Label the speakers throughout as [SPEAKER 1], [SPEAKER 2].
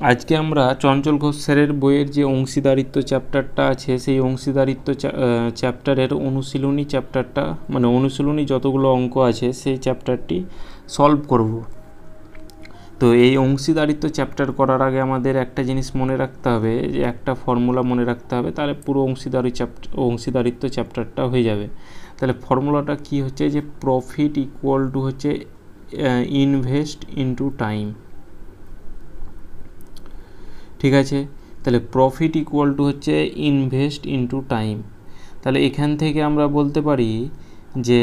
[SPEAKER 1] আজকে আমরা চঞ্চল ঘোষ স্যারের বইয়ের যে অংশীদারিত্ব চ্যাপ্টারটা আছে সেই অংশীদারিত্ব চ্যাপ্টারের অনুশীলনী চ্যাপ্টারটা মানে অনুশীলনী যতগুলো অঙ্ক আছে সেই চ্যাপ্টারটি সলভ করব। তো এই অংশীদারিত্ব চ্যাপ্টার করার আগে আমাদের একটা জিনিস মনে রাখতে হবে, যে একটা ফর্মুলা মনে রাখতে হবে, তাহলে পুরো অংশীদারিত্ব চ্যাপ্টারটা হয়ে যাবে। তাহলে ফর্মুলাটা কি হচ্ছে, যে প্রফিট ইকুয়াল টু হচ্ছে ইনভেস্ট ইনটু টাইম। ঠিক আছে, তাহলে প্রফিট ইকুয়াল টু হচ্ছে ইনভেস্ট ইনটু টাইম। তাহলে এখান থেকে আমরা বলতে পারি যে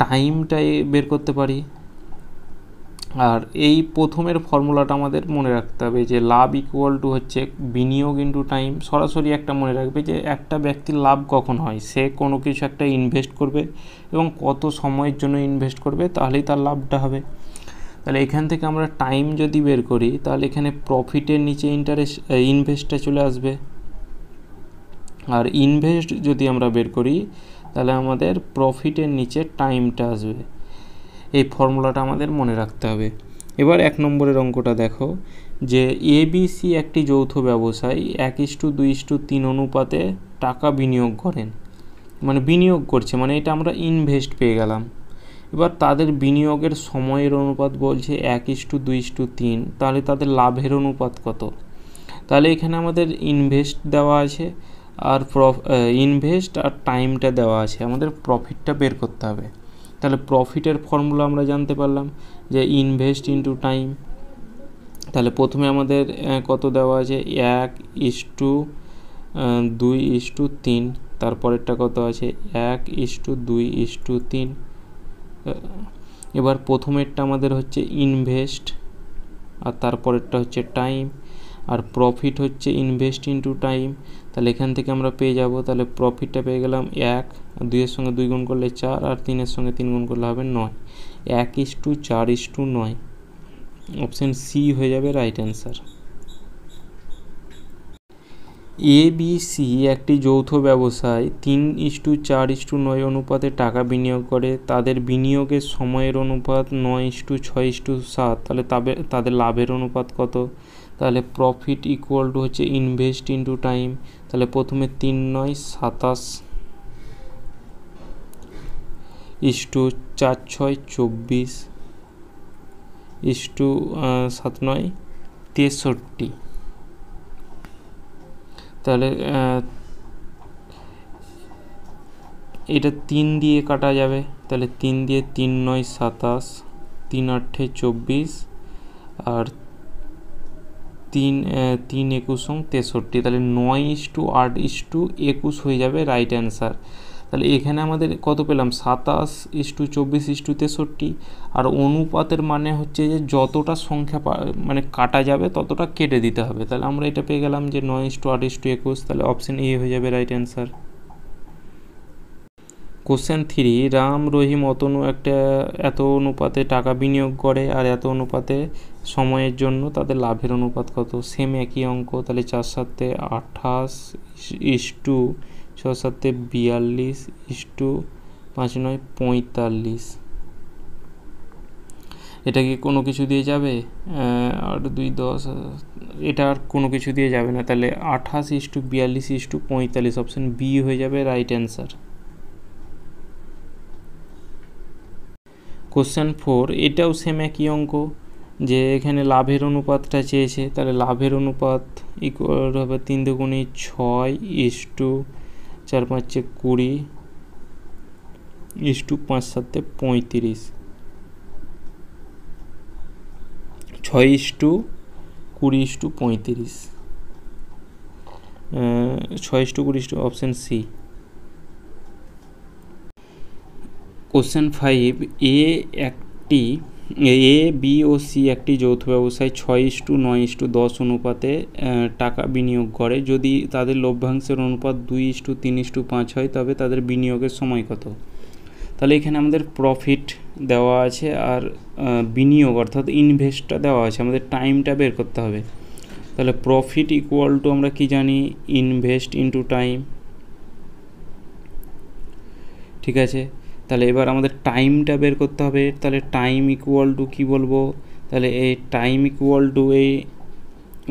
[SPEAKER 1] টাইমটাই বের করতে পারি। আর এই প্রথমের ফর্মুলাটা আমাদের মনে রাখতে হবে, যে লাভ ইকুয়াল টু হচ্ছে বিনিয়োগ ইনটু টাইম। সরাসরি একটা মনে রাখবে যে একটা ব্যক্তির লাভ কখন হয়, সে কোনো কিছু একটা ইনভেস্ট করবে এবং কত সময়ের জন্য ইনভেস্ট করবে, তাহলেই তার লাভটা হবে। তাহলে এখান থেকে আমরা টাইম যদি বের করি, তাহলে এখানে প্রফিটের নিচে ইনভেস্টটা চলে আসবে। আর ইনভেস্ট যদি আমরা বের করি, তাহলে আমাদের প্রফিটের নিচে টাইমটা আসবে। এই ফর্মুলাটা আমাদের মনে রাখতে হবে। এবার 1 নম্বরের অঙ্কটা দেখো, যে এবিসি একটি যৌথ ব্যবসায়ী 1:2:3 অনুপাতে টাকা বিনিয়োগ করেন, মানে বিনিয়োগ করছে, মানে এটা আমরা ইনভেস্ট পেয়ে গেলাম। এবার তাদের বিনিয়োগের সময়ের অনুপাত বলছে 1:2:3, তাহলে তাদের লাভের অনুপাত কত? তাহলে এখানে আমাদের ইনভেস্ট দেওয়া আছে আর ইনভেস্ট আর টাইমটা দেওয়া আছে, আমাদের প্রফিটটা বের করতে হবে। তাহলে প্রফিটের ফর্মুলা আমরা জানতে পারলাম, যে ইনভেস্ট ইনটু টাইম। তাহলে প্রথমে আমাদের কত দেওয়া আছে, 1:2:3, তারপরেরটা কত আছে 1:2:3। এবার প্রথমেরটা আমাদের হচ্ছে ইনভেস্ট আর তারপরেরটা হচ্ছে টাইম, আর প্রফিট হচ্ছে ইনভেস্ট ইনটু টাইম। তাহলে এখান থেকে আমরা পেয়ে যাব, তাহলে প্রফিটটা পেয়ে গেলাম 1, 2-এর সঙ্গে 2 গুণ করলে 4, আর 3-এর সঙ্গে 3 গুণ করলে হবে 9। 1:4:9, অপশান সি হয়ে যাবে রাইট অ্যান্সার। এবিসি একটি যৌথ ব্যবসায় 3:4:9 অনুপাতে টাকা বিনিয়োগ করে, তাদের বিনিয়োগের সময়ের অনুপাত 9:6:7, তাহলে তাদের লাভের অনুপাত কত? তাহলে প্রফিট ইকুয়াল টু হচ্ছে ইনভেস্ট ইনটু টাইম। তাহলে প্রথমে 3:9 27/24:7/9 63। তাহলে এটা 3 দিয়ে কাটা যাবে, তাহলে 3 দিয়ে 3×9=27, 3×8=24, আর 3×3=63, তাহলে 9:8:21 হয়ে যাবে রাইট অ্যান্সার। তাহলে এখানে আমাদের কত পেলাম, 27:24:63, আর অনুপাতের মানে হচ্ছে যে যতটা সংখ্যা মানে কাটা যাবে ততটা কেটে দিতে হবে। তাহলে আমরা এটা পেয়ে গেলাম যে 9:8:21, তাহলে অপশন এ হয়ে যাবে রাইট অ্যান্সার। কোশ্চেন 3, রাম, রহিম, অতনু এত অনুপাতে টাকা বিনিয়োগ করে আর এত অনুপাতে সময়ের জন্য তাদের লাভের অনুপাত কত? সেম একই অঙ্ক। তাহলে 4×7=28, 6×7=42, 5×9=45। এটা কি কোনো কিছু দিয়ে যাবে? 8×2=10, এটা আর কোনো কিছু দিয়ে যাবে না। তাহলে 28:42:45, অপশন বি হয়ে যাবে রাইট অ্যান্সার। কোশ্চেন 4, এটাও সেম একই অঙ্ক, যে এখানে লাভের অনুপাতটা চেয়েছে। তাহলে লাভের অনুপাত ইকুয়াল হবে 3×6=20, 5×7=35, 6:20:35, option C. Question 5, A B O C একটি যৌথ ব্যবসায় 6:9:10 অনুপাতে টাকা বিনিয়োগ করে। যদি তাদের লভ্যাংশের অনুপাত 2:3:5 হয়, তবে তাদের বিনিয়োগের সময় কত? তাহলে এখানে আমাদের প্রফিট দেওয়া আছে আর বিনিয়োগ অর্থাৎ ইনভেস্টটা দেওয়া আছে, আমাদের টাইমটা বের করতে হবে। তাহলে প্রফিট ইকুয়াল টু আমরা কি জানি, ইনভেস্ট ইনটু টাইম। ঠিক আছে, তাহলে এবার আমাদের টাইমটা বের করতে হবে। তাহলে টাইম ইকুয়াল টু কী বলবো, তাহলে এই টাইম ইকুয়াল টু এই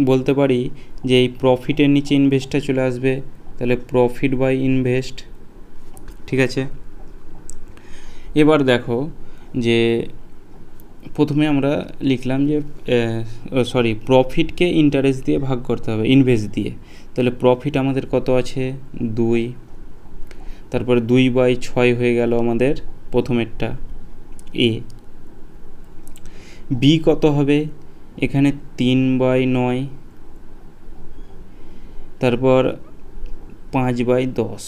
[SPEAKER 1] বলতে পারি যে এই প্রফিটের নিচে ইনভেস্টটা চলে আসবে, তাহলে প্রফিট বাই ইনভেস্ট। ঠিক আছে, এবার দেখো যে প্রথমে আমরা লিখলাম যে প্রফিটকে ইন্টারেস্ট দিয়ে ভাগ করতে হবে ইনভেস্ট দিয়ে। তাহলে প্রফিট আমাদের কত আছে 2, তারপরে 2/6 হয়ে গেল আমাদের প্রথমেরটা এ। বি কত হবে এখানে 3/9, তারপর 5/10।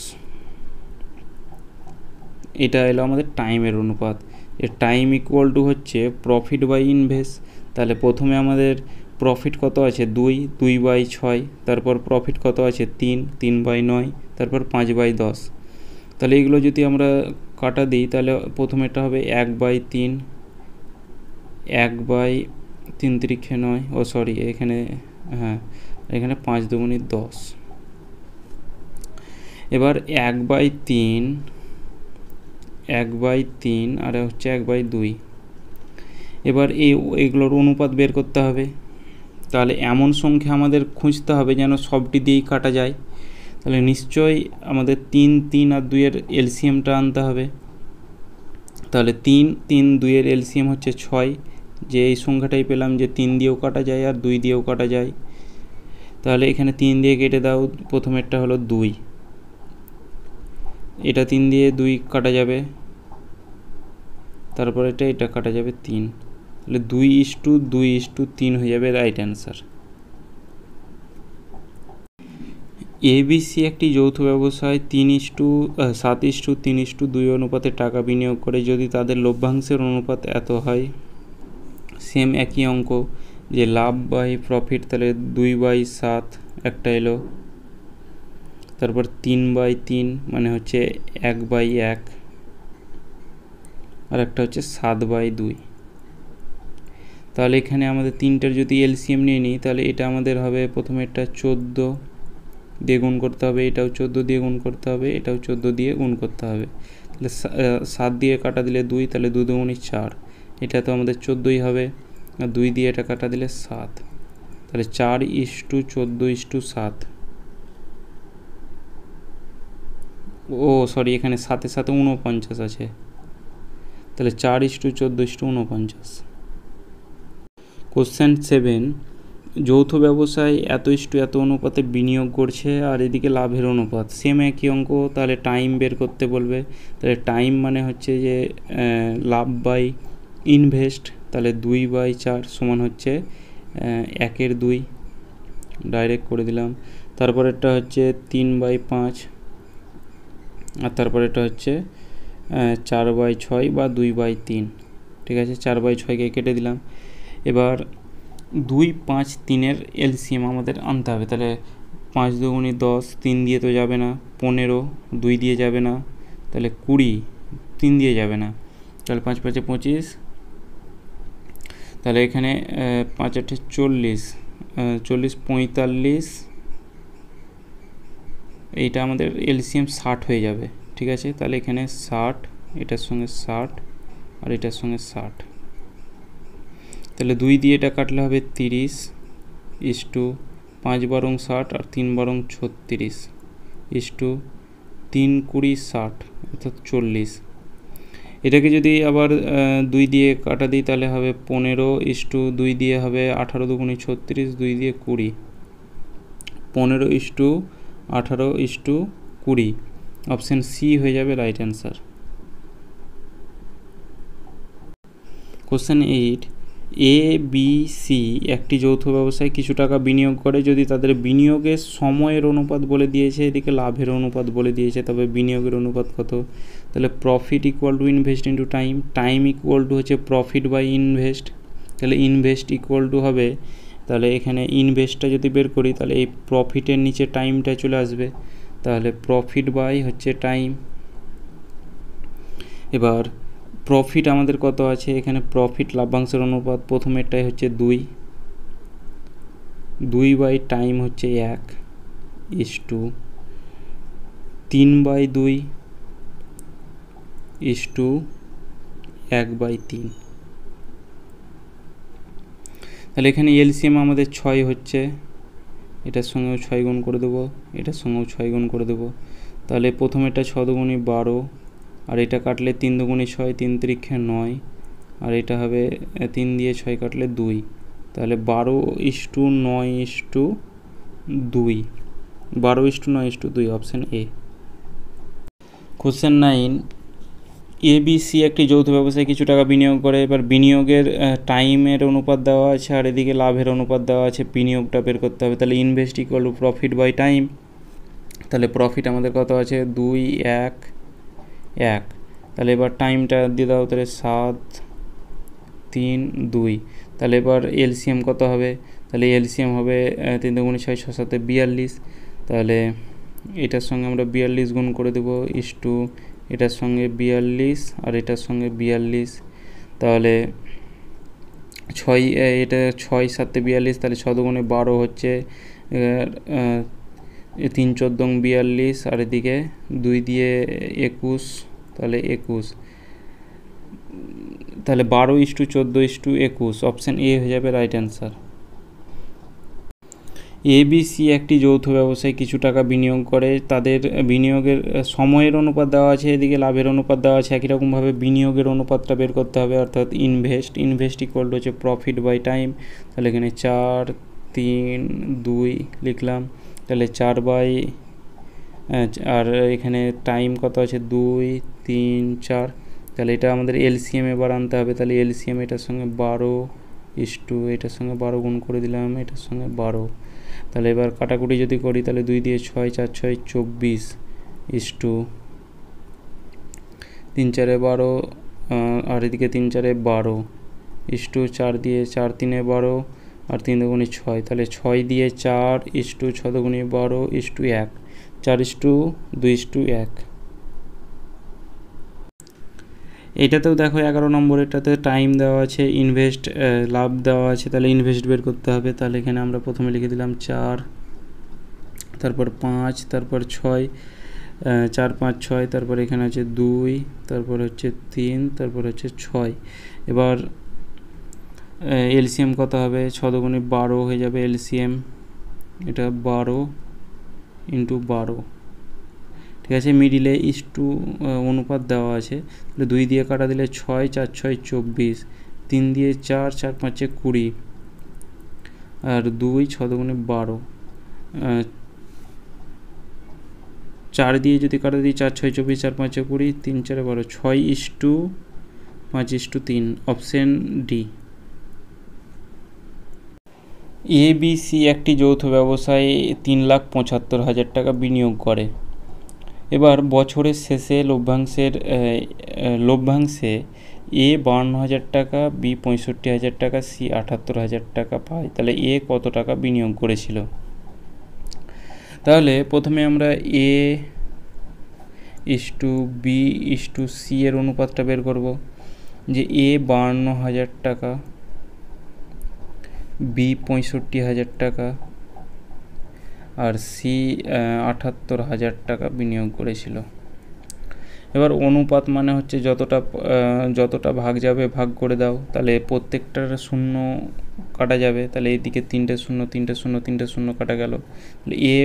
[SPEAKER 1] এটা এলো আমাদের টাইমের অনুপাত। এর টাইম ইকুয়াল টু হচ্ছে প্রফিট বাই ইনভেস্ট। তাহলে প্রথমে আমাদের প্রফিট কত আছে 2/6, তারপর প্রফিট কত আছে 3/9, তারপর 5/10। তাহলে এগুলো যদি আমরা কাটা দিই তাহলে প্রথমেটা হবে 1/3, 1/3 × 9, এখানে এখানে 5 × 2 = 10। এবার 1/3 আর হচ্ছে 1/2। এবার এগুলোর অনুপাত বের করতে হবে। তাহলে এমন সংখ্যা আমাদের খুঁজতে হবে যেন সবটি দিয়েই কাটা যায়। তাহলে নিশ্চয়ই আমাদের 3 আর 2 এর এলসিএমটা আনতে হবে। তাহলে 3 2 এর এলসিএম হচ্ছে 6, যে এই সংখ্যাটাই পেলাম যে 3 দিয়েও কাটা যায় আর 2 দিয়েও কাটা যায়। তাহলে এখানে 3 দিয়ে কেটে দাও, প্রথমেরটা হলো 2, এটা 3 দিয়ে 2 কাটা যাবে, তারপর এটা কাটা যাবে 3, তাহলে 2:2:3 হয়ে যাবে রাইট অ্যান্সার। এবিসি একটি যৌথ ব্যবসায় 7:3:2 অনুপাতে টাকা বিনিয়োগ করে। যদি তাদের লভ্যাংশের অনুপাত এত হয়, সেম একই অঙ্ক যে লাভ বাই প্রফিট, তাহলে 2/7 একটা এলো, তারপর 3/3 মানে হচ্ছে 1/1, আর একটা হচ্ছে 7/2। তাহলে এখানে আমাদের তিনটার যদি এলসিএম নিয়ে নিই তাহলে এটা আমাদের হবে প্রথমে এটা 14 দিয়ে গুণ করতে হবে, এটাও 14 দিয়ে গুণ করতে হবে, এটাও 14 দিয়ে গুণ করতে হবে। তাহলে 7 দিয়ে কাটা দিলে 2, তাহলে 2 × 4, এটা তো আমাদের 14ই হবে। আর 2 দিয়ে এটা কাটা দিলে 7, তাহলে 4:14:7। এখানে 7 সাথে 49 আছে, তাহলে 4:14:49। কোশ্চেন 7, যৌথ ব্যবসায় এত অনুপাতে বিনিয়োগ করছে আর এদিকে লাভের অনুপাত সেম একই অঙ্ক। তাহলে টাইম বের করতে বলবে। তাহলে টাইম মানে হচ্ছে যে লাভ বাই ইনভেস্ট, তাহলে 2/4 সমান হচ্ছে 1/2, ডাইরেক্ট করে দিলাম। তারপরেরটা হচ্ছে 3/5, আর তারপরেরটা হচ্ছে 4/6 বা 2/3। ঠিক আছে, 4/6কে কেটে দিলাম। এবার 2, 5, 3-এর এলসিএম আমাদের আনতে হবে। তাহলে 5 × 2 = 10, 3 দিয়ে তো যাবে না, 15, 2 দিয়ে যাবে না, তাহলে 20, 3 দিয়ে যাবে না, তাহলে 5 × 5 = 25। তাহলে এখানে 5 × 8 = 40, 40, 45, এইটা আমাদের এলসিএম 60 হয়ে যাবে। ঠিক আছে, তাহলে এখানে 60, এটার সঙ্গে 60 আর এটার সঙ্গে 60, তাহলে 2 দিয়ে এটা কাটলে হবে 30, 5 × 60 আর 3 × 36, 3 × 20 = 60, অর্থাৎ 40। এটাকে যদি আবার 2 দিয়ে কাটা দিই তাহলে হবে 15, 2 দিয়ে হবে 18 × 2 = 36, 2 দিয়ে 20, 15, 18, 20। অপশান সি হয়ে যাবে রাইট অ্যান্সার। কোশ্চেন 8, ABC একটি যৌথ ব্যবসায় কিছু টাকা বিনিয়োগ করে। যদি তাদের বিনিয়োগের সময়ের অনুপাত বলে দিয়েছে, এদিকে লাভের অনুপাত বলে দিয়েছে, তবে বিনিয়োগের অনুপাত কত? তাহলে profit equal to invest into time, time equal to হচ্ছে প্রফিট বাই ইনভেস্ট, তাহলে ইনভেস্ট ইকুয়াল টু হবে, তাহলে এখানে ইনভেস্টটা যদি বের করি তাহলে এই প্রফিটের নিচে টাইমটা চলে আসবে, তাহলে প্রফিট বাই হচ্ছে টাইম। এবার প্রফিট আমাদের কত আছে, এখানে প্রফিট লাভ্যাংশের অনুপাত প্রথমেরটাই হচ্ছে 2, 2/টাইম হচ্ছে 1, 3/2 1/3। তাহলে এখানে এলসিএম আমাদের 6 হচ্ছে, এটার সঙ্গেও 6 গুণ করে দেবো, এটার সঙ্গেও 6 গুণ করে দেবো। তাহলে প্রথমেরটা 6 দুগুণে 12, আর এটা কাটলে 3 দুগুণে 6, 3 তিরিক্ষে 9, আর এটা হবে 3 দিয়ে 6 কাটলে 2। তাহলে 12:9:2, 12:9:2, অপশান এ। কোশ্চেন 9, এবিসি একটি যৌথ ব্যবসায় কিছু টাকা বিনিয়োগ করে। এবার বিনিয়োগের টাইমের অনুপাত দেওয়া আছে, আর এদিকে লাভের অনুপাত দেওয়া আছে, বিনিয়োগটা বের করতে হবে। তাহলে invest equal to profit by time. তাহলে প্রফিট আমাদের কত আছে 2, 1, 1। তাহলে এবার টাইমটা দিয়ে দাও, তাহলে 7, 3, 2। তাহলে এবার এলসিএম কত হবে? তাহলে এলসিএম হবে 3 দুগুণে 6, 6 7 42। তাহলে এটার সঙ্গে আমরা 42 গুণ করে দেবো, ইস্টু এটার সঙ্গে 42 আর এটার সঙ্গে 42। তাহলে 6, এটা 6 7 42, তাহলে 6 দুগুণে 12 হচ্ছে, 3 14 42, আর এদিকে 2 দিয়ে 21, তাহলে 21। তাহলে 12:14:21, অপশান এ হয়ে যাবে রাইট অ্যান্সার। এবিসি একটি যৌথ ব্যবসায় কিছু টাকা বিনিয়োগ করে। তাদের বিনিয়োগের সময়ের অনুপাত দেওয়া আছে, এদিকে লাভের অনুপাত দেওয়া আছে। একই রকমভাবে বিনিয়োগের অনুপাতটা বের করতে হবে, অর্থাৎ ইনভেস্ট ইকুয়াল টু হচ্ছে প্রফিট বাই টাইম। তাহলে এখানে 4, 3, 2 লিখলাম। তাহলে 4 বাই, আর এখানে টাইম কত আছে 2, 3, 4। তাহলে এটা আমাদের এলসিএম এবার আনতে হবে। তাহলে এলসিএম এটার সঙ্গে 12, এটার সঙ্গে 12 গুণ করে দিলাম, এটার সঙ্গে 12। তাহলে এবার কাটাকুটি যদি করি, তাহলে 2 দিয়ে 6, 4 6 24, 3 4 12, আর এদিকে 3 4 12, 4 দিয়ে 4 3 12, আর 3 দুগুণে 6। তাহলে 6 দিয়ে 4, 6 দুগুণে 12, 1, 4:2:1। এইটাতেও দেখো 11 নম্বর, এটাতে টাইম দেওয়া আছে, ইনভেস্ট লাভ দেওয়া আছে। তাহলে ইনভেস্ট বের করতে হবে। তাহলে এখানে আমরা প্রথমে লিখে দিলাম 4, তারপর 5, তারপর 6, 4 5 6, তারপর এখানে আছে 2, তারপর হচ্ছে 3, তারপর হচ্ছে 6। এবার এলসিএম কত হবে? 6 দুগুণে 12 হয়ে যাবে এলসিএম, এটা 12 × 12। ঠিক আছে, মিডিলে অনুপাত দেওয়া আছে। তাহলে 2 দিয়ে কাটা দিলে 6, 4 6 24, 3 দিয়ে 4, 4 5 20, আর 2, 6 দুগুণে 12, 4 দিয়ে যদি কাটা দিই 4 6 24, 4 5 20, 3 4 12, 6:5:3, অপশন ডি। এবিসি একটি যৌথ ব্যবসায় 3,75,000 টাকা বিনিয়োগ করে। এবার বছরের শেষে লভ্যাংশে এ 52,000 টাকা, বি 65,000 টাকা, সি 78,000 টাকা পায়। তাহলে এ কত টাকা বিনিয়োগ করেছিল? তাহলে প্রথমে আমরা এ বি সি এর অনুপাতটা বের করব। যে এ 52,000 টাকা, বি 65,000 টাকা, আর সি 78,000 টাকা বিনিয়োগ করেছিল। এবার অনুপাত মানে হচ্ছে যতটা ভাগ যাবে ভাগ করে দাও। তাহলে প্রত্যেকটার শূন্য কাটা যাবে। তাহলে এইদিকে 3টে শূন্য, 3টে শূন্য, 3টে শূন্য কাটা গেল। তাহলে এ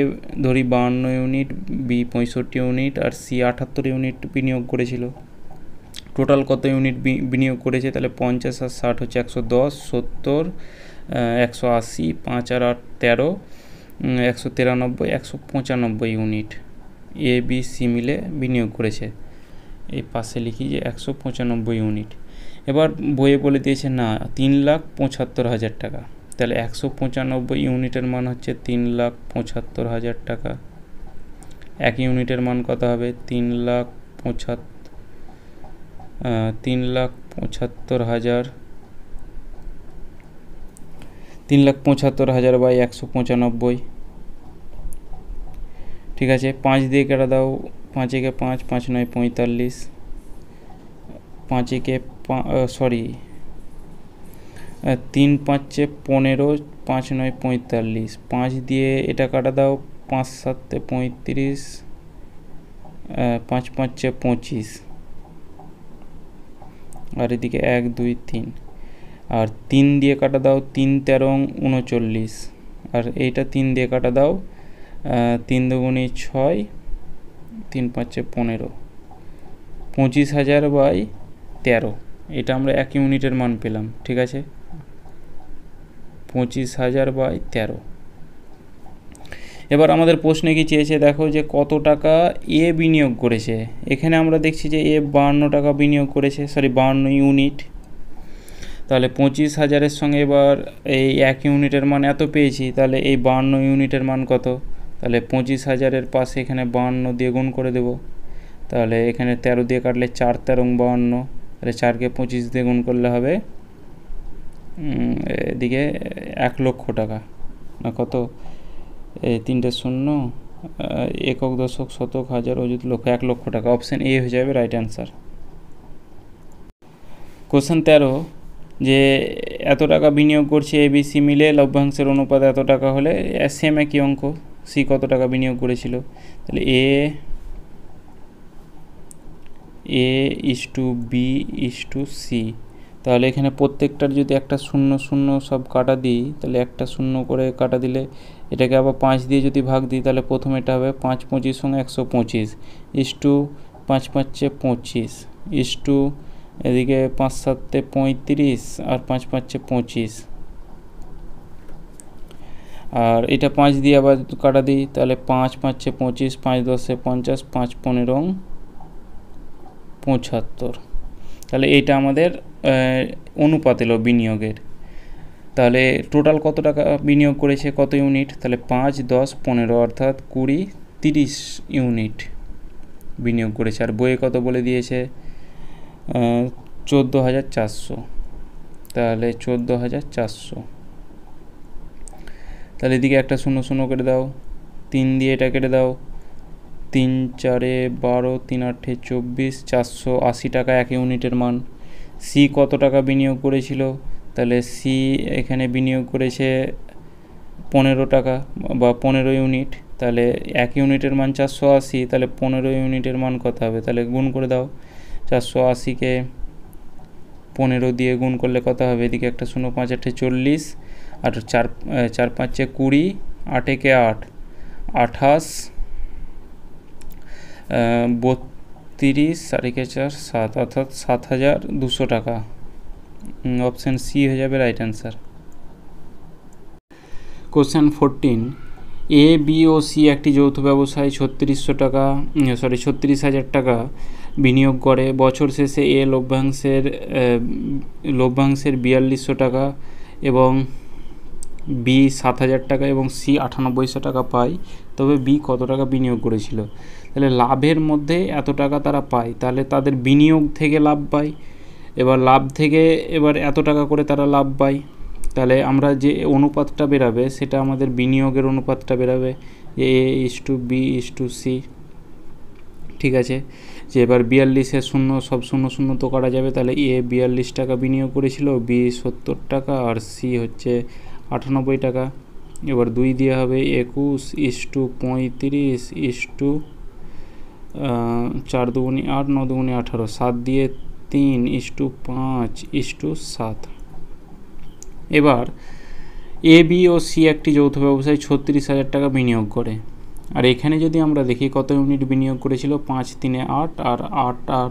[SPEAKER 1] ধরি 52 ইউনিট, বি 65 ইউনিট, আর সি 78 ইউনিট বিনিয়োগ করেছিল। টোটাল কত ইউনিট বিনিয়োগ করেছে? তাহলে 50 আর 60 হচ্ছে 110, 70, 180, 5 আর 8 13, 193, 195 ইউনিট এ বি সি মিলে বিনিয়োগ করেছে। এই পাশে লিখি যে 195 ইউনিট। এবার বইয়ে বলে দিয়েছে না 3,75,000 টাকা। তাহলে 195 ইউনিটের মান হচ্ছে 3,75,000 টাকা। এক ইউনিটের মান কত হবে? 3,75,000, 3,75,000 বাই 195। ঠিক আছে, 5 দিয়ে কেটে দাও, 5 একে 5, 5 9 45, 5 একে 3 5 15, 5 9 45, 5 দিয়ে এটা কাটা দাও, 5 7 35, 5 5 25, আর এদিকে 1 2 3। আর 3 দিয়ে কাটা দাও, 3 13 39, আর এইটা 3 দিয়ে কাটা দাও, 3 দুগুণে 6, 3 5 15, 25,000/13। এটা আমরা 1 ইউনিটের মান পেলাম, ঠিক আছে, 25,000/13। এবার আমাদের প্রশ্নে কি চেয়েছে দেখো, যে কত টাকা এ বিনিয়োগ করেছে। এখানে আমরা দেখছি যে এ 52 টাকা বিনিয়োগ করেছে, 52 ইউনিট। তাহলে 25,000-এর সঙ্গে এবার এই 1 ইউনিটের মান এত পেয়েছি, তাহলে এই 52 ইউনিটের মান কত? তাহলে 25,000-এর পাশে এখানে 52 দিয়ে গুণ করে দেব। তাহলে এখানে 13 দিয়ে কাটলে 4 13 52, তাহলে 4কে 25 দিয়ে গুণ করলে হবে এদিকে 1 লক্ষ টাকা, না কত, এই 3টে শূন্য, একক দশক শতক হাজার অযুত লক্ষ, 1 লক্ষ টাকা। অপশান এ হয়ে যাবে রাইট অ্যান্সার। কোশ্চেন 13, যে এত টাকা বিনিয়োগ করছে এবিসি মিলে, লভ্যাংশের অনুপাত এত টাকা হলে, সেম একই অঙ্ক, সি কত টাকা বিনিয়োগ করেছিল। তাহলে A/B/C। তাহলে এখানে প্রত্যেকটার যদি একটা 0 0 সব কাটা দিই, তাহলে একটা 0 করে কাটা দিলে এটাকে আবার 5 দিয়ে যদি ভাগ দিই, তাহলে প্রথমে এটা হবে 5 25 125 5 5 25 এদিকে 5 7 35 আর 5 5 25, আর এটা 5 দিয়ে আবার কাটা দিই, তাহলে 5 5 25, 5 10 50, 5 15 75। তাহলে এইটা আমাদের অনুপাত এলো বিনিয়োগের। তাহলে টোটাল কত টাকা বিনিয়োগ করেছে, কত ইউনিট? তাহলে 5 10 15 অর্থাৎ 20 30 ইউনিট বিনিয়োগ করেছে। আর বইয়ে কত বলে দিয়েছে? 14,400। তাহলে 14,400। তাহলে এদিকে একটা 0 0 কেটে দাও, 3 দিয়ে এটা কেটে দাও, 3 4 12, 3 8 24, 480 টাকা 1 ইউনিটের মান। সি কত টাকা বিনিয়োগ করেছিল? তাহলে সি এখানে বিনিয়োগ করেছে 15 টাকা বা 15 ইউনিট। তাহলে 1 ইউনিটের মান 480, তাহলে 15 ইউনিটের মান কত হবে? তাহলে গুণ করে দাও, 480-কে 15 দিয়ে গুণ করলে কত হবে? এদিকে একটা 0 5 8 40, আর 4 5 20, 8 একে 8 28, 32, 4 7, অর্থাৎ 7,200 টাকা। অপশান সি হয়ে যাবে right answer. Question 14, A B O C একটি যৌথ ব্যবসায় 36,000 টাকা বিনিয়োগ করে। বছর শেষে এ লভ্যাংশের 4200 টাকা এবং বি 7,000 টাকা এবং সি 9800 টাকা পায়। তবে বি কত টাকা বিনিয়োগ করেছিল? তাহলে লাভের মধ্যে এত টাকা তারা পায়, তাহলে তাদের বিনিয়োগ থেকে লাভ পায়। এবার লাভ থেকে এবার এত টাকা করে তারা লাভ পায়, তাহলে আমরা যে অনুপাতটা বেরাবে সেটা আমাদের বিনিয়োগের অনুপাতটা বেরাবে, A/B/C। ঠিক আছে, যে এবার 42-এর 0 সব 0 0 তো করা যাবে, তাহলে এ 42 টাকা বিনিয়োগ করেছিল, বি 70 টাকা আর সি হচ্ছে 98 টাকা। এবার 2 দিয়ে হবে 21:35 4 দুগুণে 8 9 দুগুণে 18, 7 দিয়ে 3:5:7। এবার এ বি ও সি একটি যৌথ ব্যবসায় 36,000 টাকা বিনিয়োগ করে। আর এখানে যদি আমরা দেখি কত ইউনিট বিনিয়োগ করেছিল, 5 3 8 আর 8 আর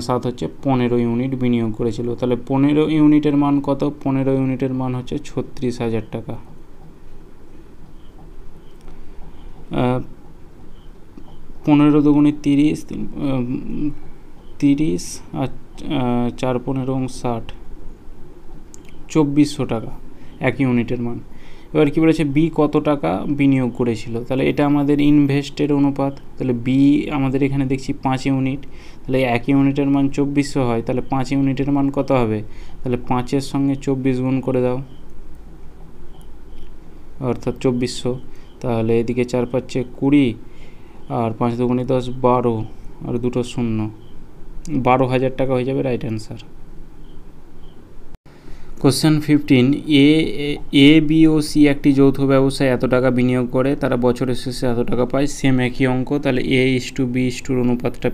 [SPEAKER 1] 7 হচ্ছে 15 ইউনিট বিনিয়োগ করেছিল। তাহলে 15 ইউনিটের মান কত? 15 ইউনিটের মান হচ্ছে 36,000 টাকা। 15 দুগুণে 30, 30 আর 4 15 60, 2400 টাকা 1 ইউনিটের মান। এবার কী বলেছে, বি কত টাকা বিনিয়োগ করেছিল? তাহলে এটা আমাদের ইনভেস্টের অনুপাত। তাহলে বি আমাদের এখানে দেখছি 5 ইউনিট, তাহলে 1 ইউনিটের মান 2400 হয়, তাহলে 5 ইউনিটের মান কত হবে? তাহলে 5-এর সঙ্গে 24 গুণ করে দাও, অর্থাৎ 2400। তাহলে এদিকে 4 5 20 আর 5 দুগুণে 10 12 আর 2 0, 12,000 টাকা হয়ে যাবে right answer. Question 15, A B O C একটি যৌথ ব্যবসায় এত টাকা বিনিয়োগ করে, তারা বছরের শেষে এত টাকা পায়। সেম একই অঙ্ক, তাহলে A/B/র অনুপাতটা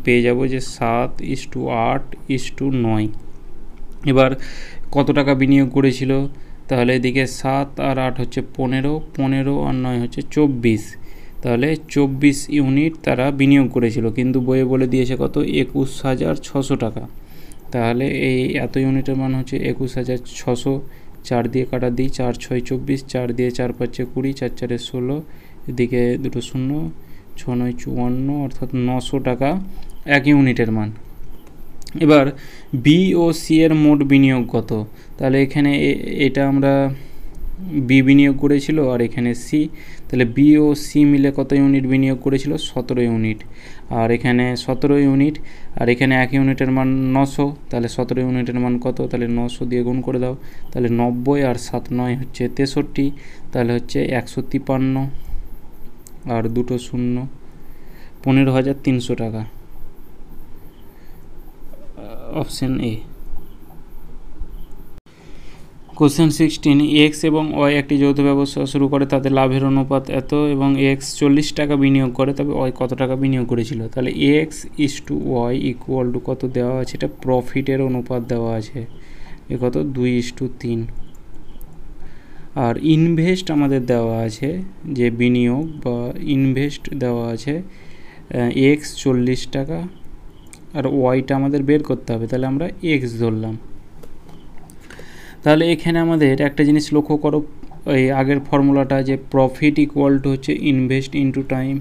[SPEAKER 1] পেয়ে যাব যে 7:8:9। এবার কত টাকা বিনিয়োগ করেছিল, তাহলে এদিকে 7 আর 8 হচ্ছে 15, 15 আর 9 হচ্ছে 24, তাহলে 24 ইউনিট তারা বিনিয়োগ করেছিল, কিন্তু বইয়ে বলে দিয়েছে কত 21,600 টাকা। তাহলে এই এত ইউনিটের মান হচ্ছে 21,600, 4 দিয়ে কাটা দিই, 4 6 24, 4 দিয়ে 4 5 20, 4 4 16, এদিকে দুটো শূন্য, 6 9 54, অর্থাৎ 900 টাকা এক ইউনিটের মান। এবার বি ও সি এর মোট বিনিয়োগ কত, তাহলে এখানে এটা আমরা বি বিনিয়োগ করেছিল আর এখানে সি, তাহলে বি ও সি মিলে কত ইউনিট বিনিয়োগ করেছিল 17 ইউনিট, আর এখানে 17 ইউনিট, আর এখানে এক ইউনিটের মান 900, তাহলে 17 ইউনিটের মান কত, তাহলে 900 দিয়ে গুণ করে দাও, তাহলে 90 আর 7 9 হচ্ছে 63, তাহলে হচ্ছে 153 আর দুটো শূন্য, 15,300 টাকা, অপশন এ। কোশ্চেন 16, এক্স এবং ওয়াই একটি যৌথ ব্যবসা শুরু করে, তাদের লাভের অনুপাত এত এবং এক্স 40 টাকা বিনিয়োগ করে, তবে ওয়াই কত টাকা বিনিয়োগ করেছিল। তাহলে x is to y equal to কত দেওয়া আছে, এটা প্রফিটের অনুপাত দেওয়া আছে, এ কত 2:3। আর ইনভেস্ট আমাদের দেওয়া আছে, যে বিনিয়োগ বা ইনভেস্ট দেওয়া আছে এক্স 40 টাকা, আর ওয়াইটা আমাদের বের করতে হবে, তাহলে আমরা এক্স ধরলাম। তাহলে এখানে আমাদের একটা জিনিস লক্ষ্য করো, এই আগের ফর্মুলাটা, যে প্রফিট ইকুয়াল টু হচ্ছে invest into time,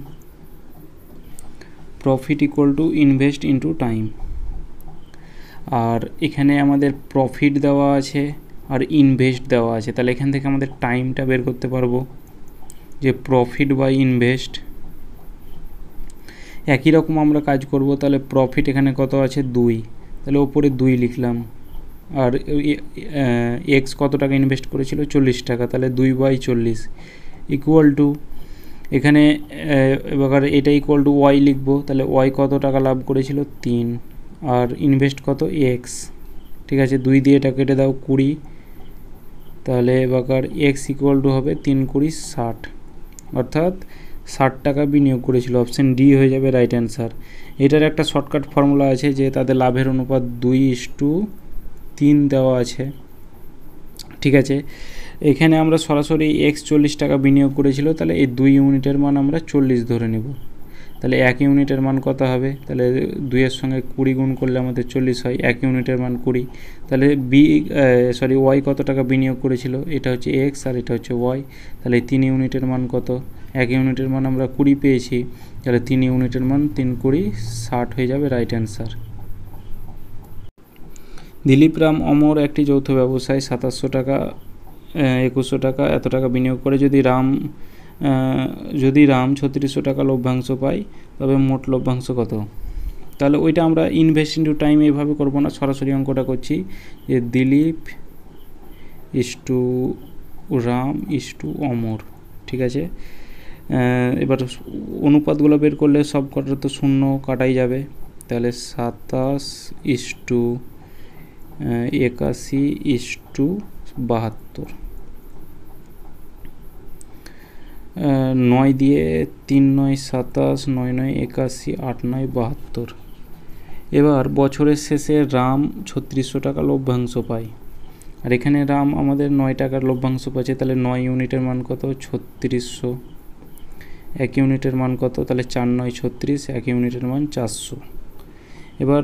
[SPEAKER 1] profit equal to invest into time. আর এখানে আমাদের প্রফিট দেওয়া আছে আর ইনভেস্ট দেওয়া আছে, তাহলে এখান থেকে আমাদের টাইমটা বের করতে পারবো, যে প্রফিট বাই ইনভেস্ট। একই রকম আমরা কাজ করব, তাহলে প্রফিট এখানে কত আছে 2, তাহলে ওপরে 2 লিখলাম, আর এক্স কত টাকা ইনভেস্ট করেছিল 40 টাকা, তাহলে 2/40 ইকুয়াল টু, এখানে এবার এটা ইকুয়াল টু ওয়াই লিখবো, তাহলে ওয়াই কত টাকা লাভ করেছিল 3, আর ইনভেস্ট কত এক্স, ঠিক আছে 2 দিয়ে এটা কেটে দাও 20, তাহলে এবার এক্স ইকুয়াল টু হবে 3 20 60, অর্থাৎ 60 টাকা বিনিয়োগ করেছিল, অপশান ডি হয়ে যাবে রাইট অ্যান্সার। এটার একটা শর্টকাট ফর্মুলা আছে, যে তাদের লাভের অনুপাত 2:3 দেওয়া আছে, ঠিক আছে। এখানে আমরা সরাসরি এক্স 40 টাকা বিনিয়োগ করেছিল, তাহলে এই 2 ইউনিটের মান আমরা 40 ধরে নেব, তাহলে 1 ইউনিটের মান কত হবে, তাহলে 2 এর সঙ্গে 20 গুণ করলে আমাদের 40 হয়, 1 ইউনিটের মান 20, তাহলে ওয়াই কত টাকা বিনিয়োগ করেছিল, এটা হচ্ছে এক্স আর এটা হচ্ছে ওয়াই, তাহলে 3 ইউনিটের মান কত, 1 ইউনিটের মান আমরা 20 পেয়েছি, তাহলে 3 ইউনিটের মান 3 20 60 হয়ে যাবে রাইট অ্যান্সার। দিলীপ রাম অমর একটি যৌথ ব্যবসায় 2700 টাকা 2100 টাকা এত টাকা বিনিয়োগ করে, যদি রাম 3600 টাকা লভ্যাংশ পায়, তবে মোট লভ্যাংশ কত। তাহলে ওইটা আমরা ইনভেস্ট ইন্টু টাইম এইভাবে করবো না, সরাসরি অঙ্কটা করছি, যে Dilip is to Ram is to অমর, ঠিক আছে। এবার অনুপাতগুলো বের করলে সব কটা তো শূন্য কাটাই যাবে, তাহলে 27:81:72, 9 দিয়ে 3 9 27, 9 9 81, 8 9 72। এবার বছরের শেষে রাম 3600 টাকা লভ্যাংশ পায়, আর এখানে রাম আমাদের 9 টাকার লভ্যাংশ পাচ্ছে, তাহলে 9 ইউনিটের মান কত 3600, 1 ইউনিটের মান কত, তাহলে 4 9 36, 1 ইউনিটের মান 400। এবার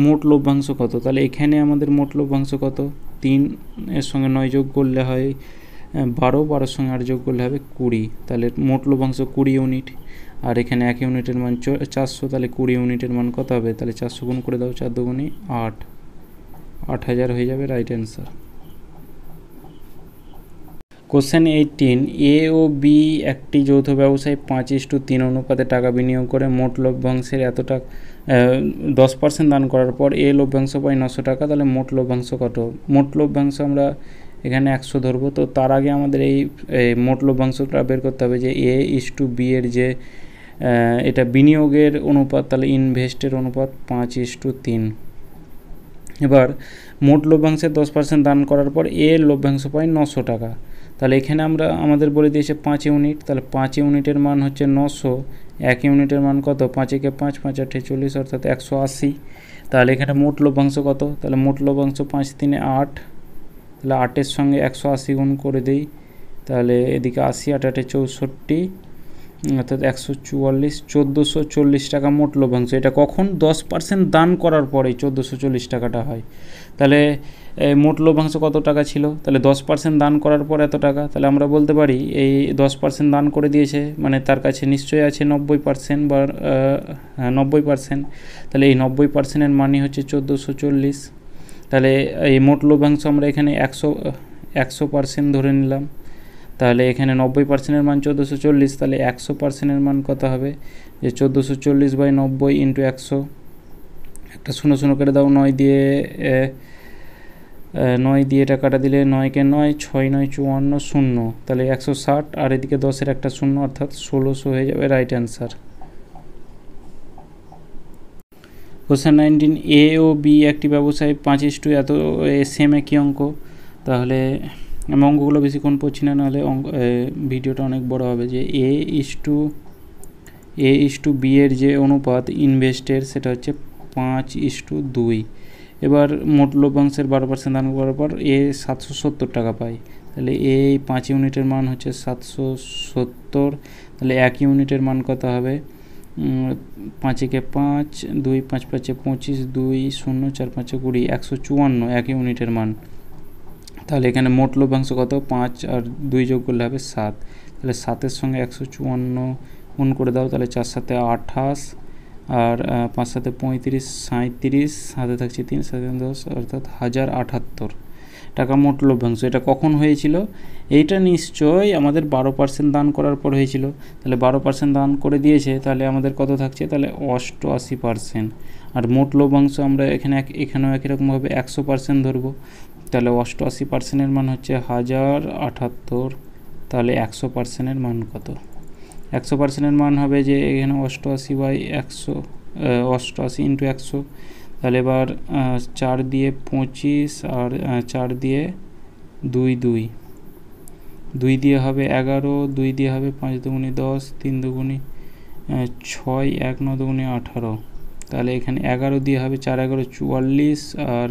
[SPEAKER 1] মোট লভ্যাংশ কত, তাহলে এখানে আমাদের মোট লভ্যাংশ কত, 3 এর সঙ্গে 9 যোগ করলে হয় 12, 12 সঙ্গে 8 যোগ করলে হবে 20, তাহলে মোট লভ্যাংশ 20 ইউনিট, আর এখানে 1 ইউনিটের মান 400, তাহলে 20 ইউনিটের মান কত হবে, তাহলে 400 গুণ করে দাও, 4 2 8, 8000 হয়ে যাবে রাইট অ্যান্সার। কোশ্চেন 18, এ ও বি একটি যৌথ ব্যবসায় 5:3 অনুপাতে টাকা বিনিয়োগ করে, মোট লভ্যাংশের এত টাকা 10% দান করার পর এ লভ্যাংশ পায় 900 টাকা, তাহলে মোট লভ্যাংশ কত। মোট লভ্যাংশ আমরা এখানে 100 ধরবো, তো তার আগে আমাদের এই মোট লভ্যাংশটা বের করতে হবে, যে এ ইস টু বি এর যে এটা বিনিয়োগের অনুপাত, তাহলে ইনভেস্টের অনুপাত 5:3। এবার মোট লভ্যাংশের 10% দান করার পর এ লভ্যাংশ পায় 900 টাকা, তাহলে এখানে আমাদের বলে দিয়েছে 5 ইউনিট, তাহলে 5 ইউনিটের মান হচ্ছে 900, 1 ইউনিটের মান কত, 5 একে 5, 5 8 40, অর্থাৎ 180। তাহলে এখানে মোট লভ্যাংশ কত, তাহলে মোট লভ্যাংশ 5 3 8, তাহলে 8-এর সঙ্গে 180 গুণ করে দিই, তাহলে এদিকে 80 8 8 64, অর্থাৎ 144, 1440 টাকা মোট লভ্যাংশ। এটা কখন 10% দান করার পরে 1440 টাকাটা হয়। তাহলে মোট লভ্যাংশ কত টাকা ছিল, তাহলে 10% দান করার পর এত টাকা। তাহলে আমরা বলতে পারি এই 10% দান করে দিয়েছে মানে তার কাছে নিশ্চয়ই আছে 90% বা 90%। তাহলে এই 90%-এর মানই হচ্ছে 1440। তাহলে এই মোট লভ্যাংশ আমরা এখানে 100% ধরে নিলাম। তাহলে এখানে 90%-এর মান 1440, তাহলে 100%-এর মান কত হবে, যে 1440/90 ইন্টু 100। একটা 0 0 কেটে দাও, 9 দিয়ে এটা কাটা দিলে 9কে 9, 6 9 54, 0, তাহলে 160, আর এদিকে 10-এর একটা 0, অর্থাৎ 1600 হয়ে যাবে রাইট অ্যান্সার। কোশ্চেন 19, এ ও বি একটি ব্যবসায় 5:1 এত সেম একই অঙ্ক। তাহলে আমি অঙ্কগুলো বেশিক্ষণ পড়ছি না, নাহলে ভিডিওটা অনেক বড় হবে। যে A:2 B এর যে অনুপাত ইনভেস্টের সেটা হচ্ছে 5:2। এবার মোট লভ্যাংশের 12% দান করার পর এ 770 টাকা পায়। তাহলে এই 5 ইউনিটের মান হচ্ছে 770। তাহলে 1 ইউনিটের মান কত হবে, 5-এ 5, 2 5 5-এ 25, 2 0 4 5-এ 20, 154 1 ইউনিটের মান। তাহলে এখানে মোট লভ্যাংশ কত, 5 আর 2 যোগ করলে হবে 7। তাহলে 7-এর সঙ্গে 154 গুণ করে দাও, তাহলে 4 7-এ 28, আর 5 7-এ 35, 37, হাতে থাকছে 3 7 10, অর্থাৎ 1078 টাকা মোট লভ্যাংশ। এটা কখন হয়েছিল, এইটা নিশ্চয়ই আমাদের 12% দান করার পর হয়েছিল। তাহলে 12% দান করে দিয়েছে, তাহলে আমাদের কত থাকছে, তাহলে 88%। আর মোট লভ্যাংশ আমরা এখানেও একই রকমভাবে 100% ধরবো। তাহলে 88%-এর মান হচ্ছে 1078। তাহলে 100%-এর মান কত, 100%-এর মান হবে যে এখানে 88/100, 88 ইন্টু 100। তাহলে এবার 4 দিয়ে 25, আর 4 দিয়ে 2 দিয়ে হবে 11, 2 দিয়ে হবে 5 দুগুণে 10, 3 দুগুণে 6, 1 9 দুগুণে 18। তাহলে এখানে 11 দিয়ে হবে 4 11 44, আর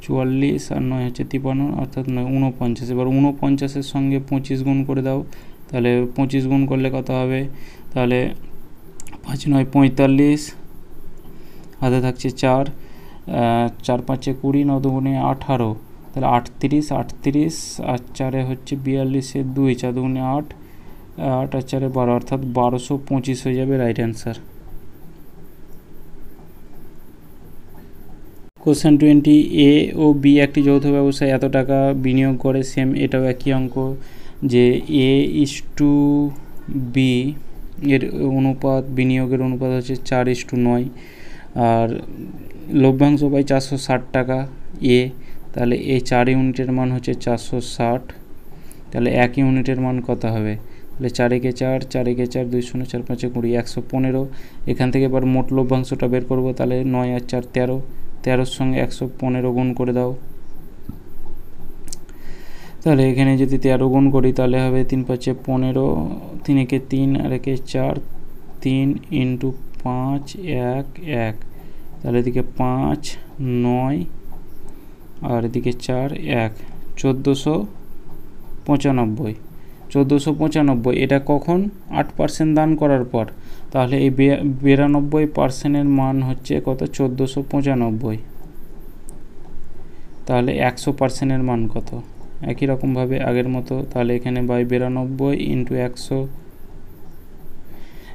[SPEAKER 1] 44 আর 9 হচ্ছে 53, অর্থাৎ 49। এবার 49-এর সঙ্গে 25 গুণ করে দাও, তাহলে 25 গুণ করলে কত হবে, তাহলে 5 9 45, হাতে থাকছে 4, 4 5-এ 20, 9 দুগুণে 18, তাহলে 38 38, আর 4-এ হচ্ছে 42, 2 4 দুগুণে 8, 8 আর 4-এ 12, অর্থাৎ 1225 হয়ে যাবে রাইট অ্যান্সার। কোশ্চেন 20, এ ও বি একটি যৌথ ব্যবসায় এত টাকা বিনিয়োগ করে, সেম এটাও একই অঙ্ক। যে A:2 B এর অনুপাত, বিনিয়োগের অনুপাত হচ্ছে 4:9, আর লভ্যাংশ পাই 460 টাকা এ। তাহলে এই 4 ইউনিটের মান হচ্ছে 460। তাহলে 1 ইউনিটের মান কত হবে, তাহলে 4-এ 4, 4-এ 4, 2 0 4 5-এ 20, 115। এখান থেকে এবার মোট লভ্যাংশটা বের করব, তাহলে 9 আর 4 13, 13-এর সঙ্গে 115 গুণ করে দাও। তাহলে এখানে যদি 13 গুণ করি, তাহলে হবে 3 5-এ 15, 3 1-এ 3, আর 1-এ 4, 3 ইন্টু 5 1 1, তাহলে এদিকে 5 9, আর এদিকে 4 1, 1495। 1495 এটা কখন, 8% দান করার পর। তাহলে এই 92%-এর মান হচ্ছে কত, 1495। তাহলে 100%-এর মান কত, একই রকমভাবে আগের মতো। তাহলে এখানে 92 ইন্টু 100।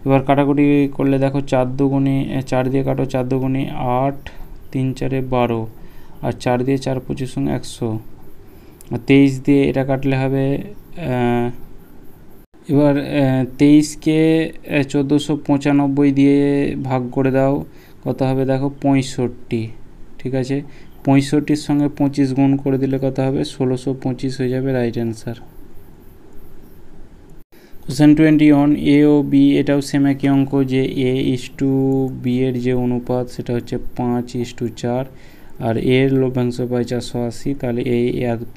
[SPEAKER 1] এবার কাটাকুটি করলে দেখো 4 দুগুণে 4 দিয়ে কাটো, 4 দুগুণে 8, 3 4-এ 12, আর 4 দিয়ে 4 25 সঙ্গে 100, আর 23 দিয়ে এটা কাটলে হবে। এবার 23-কে 1495 দিয়ে ভাগ করে দাও, কত হবে দেখো 65। ঠিক আছে, 65-র সঙ্গে 25 গুণ করে দিলে কত হবে, 1625 হয়ে যাবে রাইট অ্যান্সার। কোশ্চেন 21, এ ও বি এটাও সেম একই অঙ্ক। যে A:2 B এর যে অনুপাত সেটা হচ্ছে 5:4, আর এর লভ্যাংশ পাই 480। তাহলে এই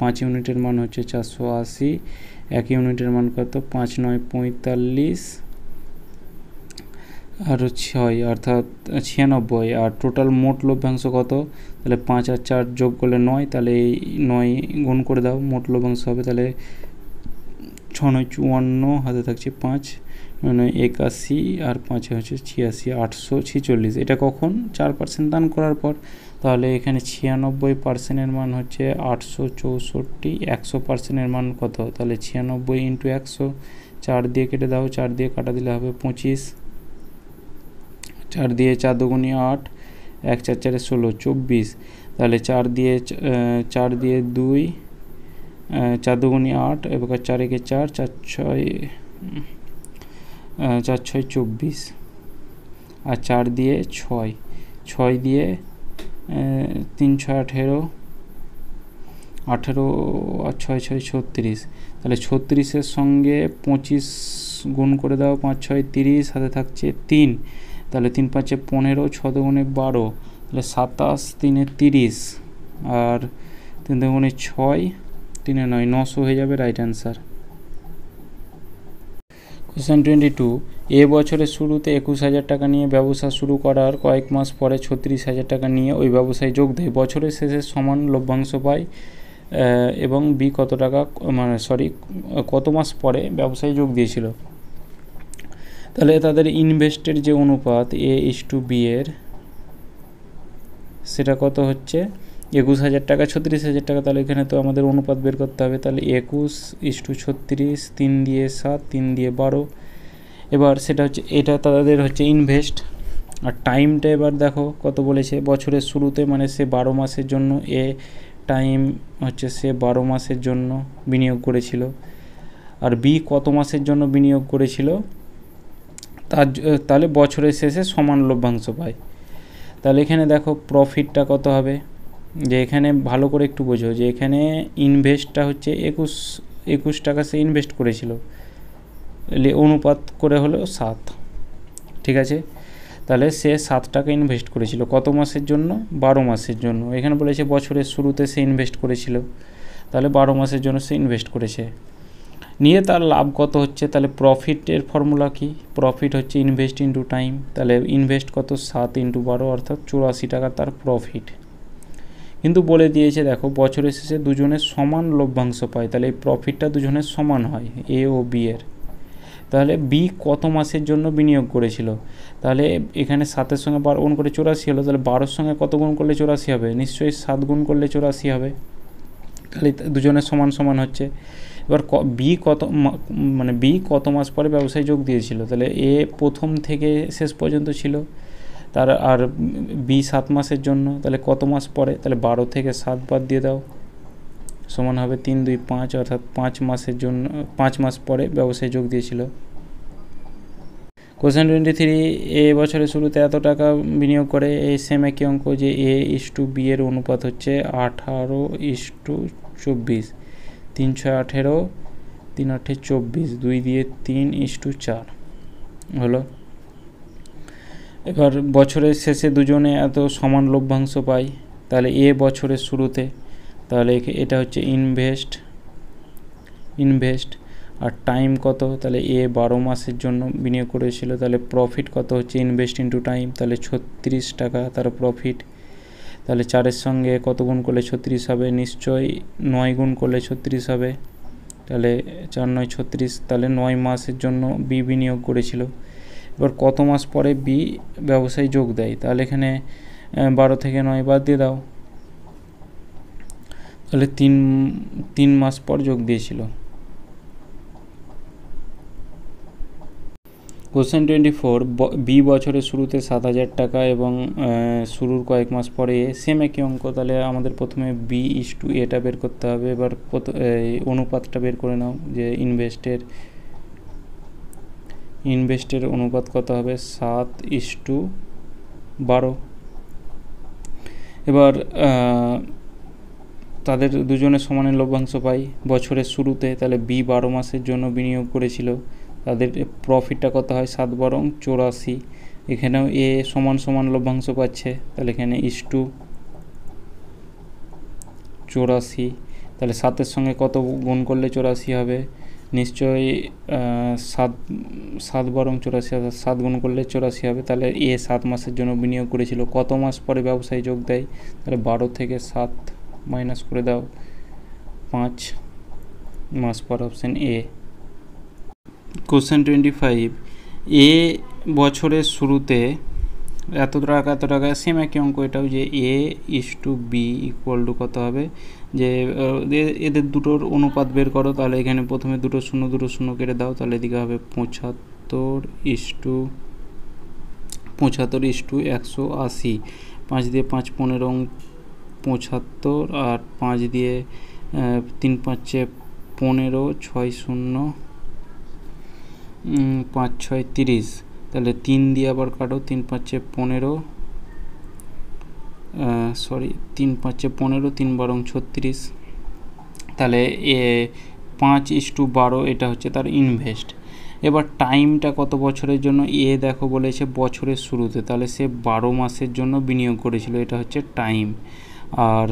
[SPEAKER 1] 5 ইউনিটের মান হচ্ছে 480। 1 ইউনিটের মান কত, 5 9 45, আর 6 অর্থাৎ 96, আর টোটাল মোট লভ্যাংশ কত? তাহলে 5 আর 4 যোগ করলে 9, তাহলে এই 9 গুণ করে দাও, মোট লভ্যাংশ হবে তাহলে 6 9 54, হাতে থাকছে 5 মানে 81 আর 5 হচ্ছে 86, 846। এটা কখন? 4% দান করার পর। তাহলে এখানে 96%-এর মান হচ্ছে 864, 100%-এর মান কত? তাহলে 96 ইন্টু 100, 4 দিয়ে কেটে দাও, 4 দিয়ে কাটা দিলে হবে 25, 4 দিয়ে 4 দুগুণে 8, 1 4 4 16, 24। তাহলে 4 দিয়ে 2, 4 দুগুণে 8, এবার 4 একে 4, 4 6 24, আর 4 দিয়ে 6, 6 দিয়ে 3 6 18, 18 আর 6 6 36। তাহলে 36-এর সঙ্গে 25 গুণ করে দাও, 5 6 30, হাতে থাকছে 3, তাহলে 3 5 15, 6 দুগুণে 12, তাহলে 27, 3 30, আর 3 দুগুণে 6, 3 9, 900 হয়ে যাবে রাইট অ্যান্সার। কোশ্চেন 22, এ বছরের শুরুতে 21,000 টাকা নিয়ে ব্যবসা শুরু করার কয়েক মাস পরে 36,000 টাকা নিয়ে ওই ব্যবসায় যোগ দেয়, বছরের শেষে সমান লভ্যাংশ পায় এবং বি কত টাকা কত মাস পরে ব্যবসায় যোগ দিয়েছিল। তাহলে তাদের ইনভেস্টের যে অনুপাত A/B এর সেটা কত হচ্ছে? 21,000 টাকা, 36,000 টাকা। তাহলে এখানে তো আমাদের অনুপাত বের করতে হবে। তাহলে 21:36, 3 দিয়ে 7, 3 দিয়ে 12। এবার সেটা হচ্ছে, এটা তাদের হচ্ছে ইনভেস্ট। আর টাইমটা এবার দেখো কত বলেছে, বছরের শুরুতে, মানে সে 12 মাসের জন্য, এ টাইম হচ্ছে সে 12 মাসের জন্য বিনিয়োগ করেছিল। আর বি কত মাসের জন্য বিনিয়োগ করেছিল, তাহলে বছরের শেষে সমান লভ্যাংশ পায়। তাহলে এখানে দেখো প্রফিটটা কত হবে, যে এখানে ভালো করে একটু বোঝো, যে এখানে ইনভেস্টটা হচ্ছে 21 টাকা সে ইনভেস্ট করেছিল, অনুপাত করে হলো 7, ঠিক আছে। তাহলে সে 7 টাকা ইনভেস্ট করেছিল কত মাসের জন্য? 12 মাসের জন্য। এখানে বলেছে বছরের শুরুতে সে ইনভেস্ট করেছিল, তাহলে 12 মাসের জন্য সে ইনভেস্ট করেছে। নিয়ে তার লাভ কত হচ্ছে? তাহলে প্রফিটের ফর্মুলা কি? প্রফিট হচ্ছে ইনভেস্ট ইন্টু টাইম। তাহলে ইনভেস্ট কত? 7 × 12, অর্থাৎ 84 টাকা তার প্রফিট। কিন্তু বলে দিয়েছে দেখো বছরের শেষে দুজনের সমান লভ্যাংশ পায়, তাহলে এই প্রফিটটা দুজনের সমান হয়, এ ও বি এর। তাহলে বি কত মাসের জন্য বিনিয়োগ করেছিল? তাহলে এখানে 7-এর সঙ্গে 12 গুণ করে 84 হলো, তাহলে 12-র সঙ্গে কত গুণ করলে 84 হবে? নিশ্চয়ই 7 গুণ করলে 84 হবে। তাহলে দুজনের সমান সমান হচ্ছে। এবার বি কত মাস পরে ব্যবসায় যোগ দিয়েছিল? তাহলে এ প্রথম থেকে শেষ পর্যন্ত ছিল, আর বি 7 মাসের জন্য। তাহলে কত মাস পরে? তাহলে 12 থেকে 7 বাদ দিয়ে দাও, সমান হবে 3 2 5, অর্থাৎ 5 মাসের জন্য, 5 মাস পরে ব্যবসায় যোগ দিয়েছিল। কোশ্চেন 23, এ বছরের শুরুতে এত টাকা বিনিয়োগ করে, এই সেম একই অঙ্ক, যে A/B এর অনুপাত হচ্ছে 18:24, 3 6 18, 3 8 24, 2 দিয়ে 3:4 হলো। এবার বছরের শেষে দুজনে এত সমান লভ্যাংশ পায়, তাহলে এ বছরের শুরুতে, তাহলে এটা হচ্ছে ইনভেস্ট। আর টাইম কত? তাহলে এ 12 মাসের জন্য বিনিয়োগ করেছিল, তাহলে প্রফিট কত হচ্ছে? ইনভেস্ট ইন্টু টাইম, তাহলে 36 টাকা তার প্রফিট। তাহলে 4-এর সঙ্গে কত গুণ করলে 36 হবে? নিশ্চয়ই 9 গুণ করলে 36 হবে। তাহলে 4 9 36, তাহলে 9 মাসের জন্য বি বিনিয়োগ করেছিল। এবার কত মাস পরে বি ব্যবসায় যোগ দেয়? তাহলে এখানে 12 থেকে 9 বাদ দিয়ে দাও, তাহলে 3 মাস পর যোগ দিয়েছিল। কোশ্চেন 24, বি বছরের শুরুতে 7,000 টাকা এবং শুরুর কয়েক মাস পরে সেম একই অঙ্ক। তাহলে আমাদের প্রথমে B/A বের করতে হবে। এবার অনুপাতটা বের করে নাও, যে ইনভেস্টের অনুপাত কত হবে? 7:12। এবার তাদের দুজনের সমানের লভ্যাংশ পাই বছরের শুরুতে, তাহলে বি 12 মাসের জন্য বিনিয়োগ করেছিল, তাদের প্রফিটটা কত হয়? 7 × 12 = 84। এখানেও এ সমান লভ্যাংশ পাচ্ছে, তাহলে এখানে 84। তাহলে 7-এর সঙ্গে কত গুণ করলে 84 হবে? নিশ্চয়ই 7 × 84, 7 গুণ করলে 84 হবে। তাহলে 7 মাসের জন্য বিনিয়োগ করেছিল। কত মাস পরে ব্যবসায়ী যোগ দেয়? তাহলে 12 থেকে 7 মাইনাস করে দাও, 5 মাস পর, অপশান এ। কোশ্চেন 25, বছরের শুরুতে এত টাকা সেম একই অঙ্ক এটাও, যে A/B = কত হবে, যে এদের দুটোর অনুপাত বের করো। তাহলে এখানে প্রথমে দুটো শূন্য কেটে দাও, তাহলে এদিকে হবে 75/180। 5 দিয়ে 5 15, 75, আর 5 দিয়ে 3 5 15, 6 0, 5 6 30। তাহলে 3 দিয়ে আবার কাটো, 3 5 15, 3 5 15, 3 12 36। তাহলে 5/12 এটা হচ্ছে তার ইনভেস্ট। এবার টাইমটা কত বছরের জন্য? দেখো বলেছে বছরের শুরুতে, তাহলে সে 12 মাসের জন্য বিনিয়োগ করেছিল, এটা হচ্ছে টাইম। আর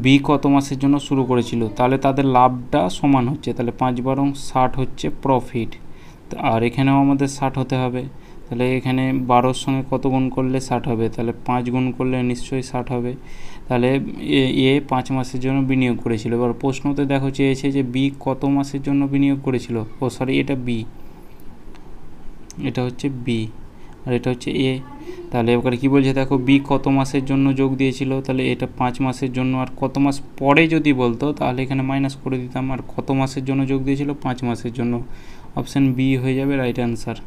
[SPEAKER 1] বি কত মাসের জন্য শুরু করেছিল? তাহলে তাদের লাভটা সমান হচ্ছে, তাহলে 5 12 60 হচ্ছে প্রফিট। আর এখানেও আমাদের 60 হতে হবে। তাহলে এখানে 12-র সঙ্গে কত গুণ করলে 60 হবে? তাহলে 5 গুণ করলে নিশ্চয়ই 60 হবে। তাহলে 5 মাসের জন্য বিনিয়োগ করেছিল। এবার প্রশ্নতে দেখো চেয়েছে যে বি কত মাসের জন্য বিনিয়োগ করেছিল। এটা বি, এটা হচ্ছে বি, আর এটা হচ্ছে এ। তাহলে এবার কী বলছে দেখো, বি কত মাসের জন্য যোগ দিয়েছিল? তাহলে এটা 5 মাসের জন্য। আর কত মাস পরে যদি বলতো তাহলে এখানে মাইনাস করে দিতাম। আর কত মাসের জন্য যোগ দিয়েছিল? 5 মাসের জন্য। অপশান বি হয়ে যাবে রাইট অ্যান্সার।